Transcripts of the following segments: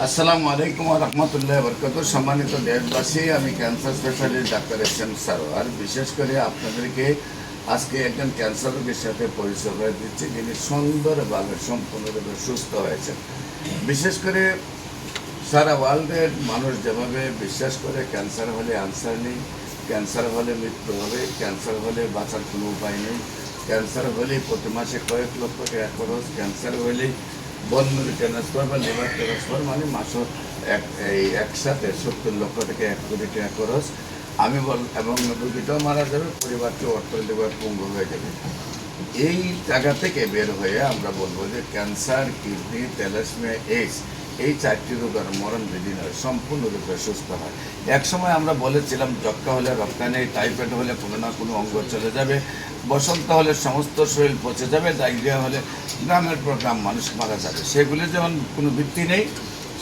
আসসালামু আলাইকুম ওয়া রাহমাতুল্লাহি ওয়া বারাকাতুহু। সম্মানিত দেশবাসী, আমি cancer specialist doctor SM. Sarwar. বিশেষ করে আপনাদেরকে আজকে একজন ক্যান্সার রোগীর সাথে পরিচয় করে দিচ্ছি, যিনি সুন্দরভাবে সম্পূর্ণরূপে সুস্থ হয়েছেন। বিশেষ করে সারা ওয়ার্ল্ডের মানুষ যেভাবে বিশ্বাস করে ক্যান্সার হলে আনসার নেই, ক্যান্সার হলে মৃত্যু হবে, ক্যান্সার হলে বাঁচার কোনো উপায় নেই, ক্যান্সার হলেই প্রতি মাসে কয়েক লক্ষ টাকা খরচ, ক্যান্সার হলেই বন্যর ট্রান্সফার বা লিভার ট্রান্সফার মানে মাসও একসাথে 70 লক্ষ থেকে 1 কোটি টাকা খরচ। আমি এবং রোগীটাও মারা যাবে, পরিবারকে অর্থনৈতিকভাবে পঙ্গু হয়ে যাবে। এই জায়গা থেকে বের হয়ে আমরা বলবো যে ক্যান্সার, কিডনি, থ্যালাসেমিয়া, এইডস এই 4টি রোগের মরণ বিধি নয়, সম্পূর্ণরূপে সুস্থ হয়। একসময় আমরা বলেছিলাম যক্কা হলে রক্তা নেই, টাইফয়েড হলে কোনো না কোনো অঙ্গ চলে যাবে, বসন্ত হলে সমস্ত শরীর পচে যাবে, ডায়রিয়া হলে গ্রামের পর গ্রাম মানুষ মারা যাবে। সেগুলি যেমন কোনো ভিত্তি নেই,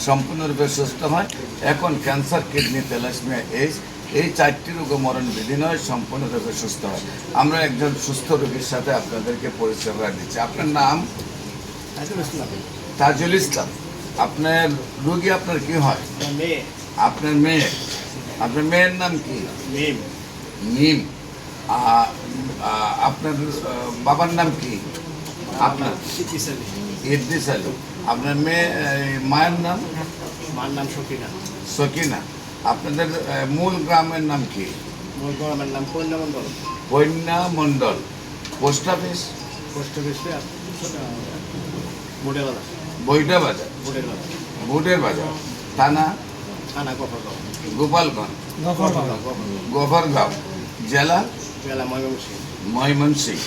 সম্পূর্ণরূপে সুস্থ হয়। এখন ক্যান্সার, কিডনি, থ্যালাসেমিয়া, এইডস এই 4টি রোগ মরণ বিধি নয়, সম্পূর্ণরূপে সুস্থ হয়। আমরা একজন সুস্থ রোগীর সাথে আপনাদেরকে পরিচয় করে দিচ্ছি। আপনার নাম? তাজুল ইসলাম। আপনার রোগী আপনার কি হয়? আপনার মেয়ে। আপনার মেয়ের নাম কি? মিম। আপনার বাবার নাম কি? আপনার ইদ্রিস আলী। আপনার মেয়ে মায়ের নাম? মার নাম সকিনা। সকিনা। আপনাদের মূল গ্রামের নাম কি? মূল গ্রামের নাম কন্যা মণ্ডল। কন্যা মণ্ডল। Post office? পোস্ট অফিসে বুটের বাজার। বইটা বাজার? বুটের বাজার। বুটের বাজার। থানা? থানা গোপালগাঁও। গোপালগঞ্জ। গফরগাঁও। জেলা? জেলা ময়মনসিংহ। ময়মনসিংহ।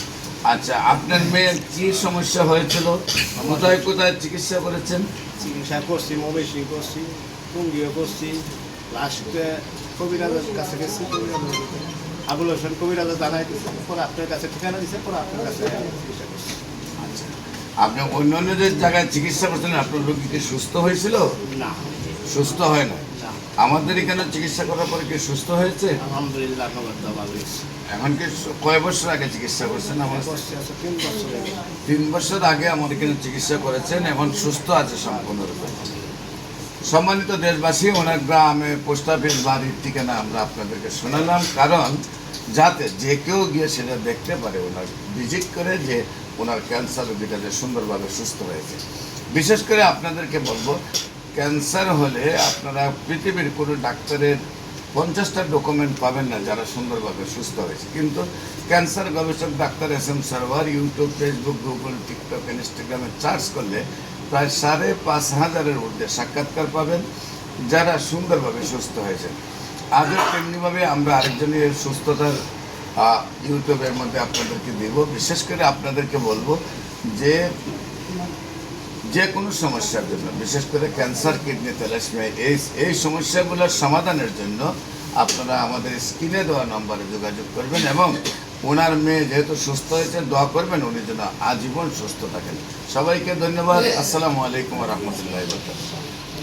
আচ্ছা, আপনার মেয়ের কি সমস্যা হয়েছিল? কোথায় কোথায় চিকিৎসা করেছেন? চিকিৎসা করছি, মবেশি করছি, টুঙ্গিও করছি, লাস্টে কবিরাজের কাছে গেছি। আবুল হোসেন কবিরাজের জানাই দিচ্ছে, পরে আপনার কাছে ঠিকানা দিচ্ছে, পরে আপনার কাছে চিকিৎসা করছি। আচ্ছা, আপনি অন্যান্যদের জায়গায় চিকিৎসা করছিলেন, আপনার রোগী কি সুস্থ হয়েছিল? না, সুস্থ হয় না। আমাদের এখানে চিকিৎসা করার পরে কি সুস্থ হয়েছে? আলহামদুলিল্লাহ, ভালো হয়েছে। এখন কি কয় বছর আগে চিকিৎসা করছেন? আমার 3 বছর। 3 বছর আগে আমার এখানে চিকিৎসা করেছেন, এখন সুস্থ আছে সম্পূর্ণরূপে। সম্মানিত দেশবাসী, ওনার গ্রামে পোস্ট অফিস, বাড়ির ঠিকানা আমরা আপনাদেরকে শোনালাম, কারণ যাতে যে কেউ গিয়ে সেটা দেখতে পারে, ওনার ভিজিট করে যে ওনার ক্যান্সার রোগীটা যে সুন্দরভাবে সুস্থ হয়েছে। বিশেষ করে আপনাদেরকে বলবো, ক্যান্সার হলে আপনারা পৃথিবীর কোনো ডাক্তারের 50টা ডকুমেন্ট পাবেন না যারা সুন্দরভাবে সুস্থ হয়েছে, কিন্তু ক্যান্সার গবেষক doctor SM. Sarwar YouTube, Facebook, Google, TikTok, ইনস্টাগ্রামে সার্চ করলে প্রায় 5,500-এর ঊর্ধ্বে সাক্ষাৎকার পাবেন যারা সুন্দরভাবে সুস্থ হয়েছে। আজও তেমনিভাবে আমরা আরেকজনের সুস্থতার ইউটিউবের মধ্যে আপনাদেরকে দেব। বিশেষ করে আপনাদেরকে বলবো যে যে কোনো সমস্যার জন্য, বিশেষ করে ক্যান্সার, কিডনি, থ্যালাসেমিয়া, এইডস এই সমস্যাগুলোর সমাধানের জন্য আপনারা আমাদের স্ক্রিনে দেওয়া নম্বরে যোগাযোগ করবেন এবং ওনার মেয়ে যেহেতু সুস্থ হয়েছে, দোয়া করবেন উনি যেন আজীবন সুস্থ থাকেন। সবাইকে ধন্যবাদ। আসসালামু আলাইকুম ওয়া রাহমাতুল্লাহি ওয়া বারাকাতুহু।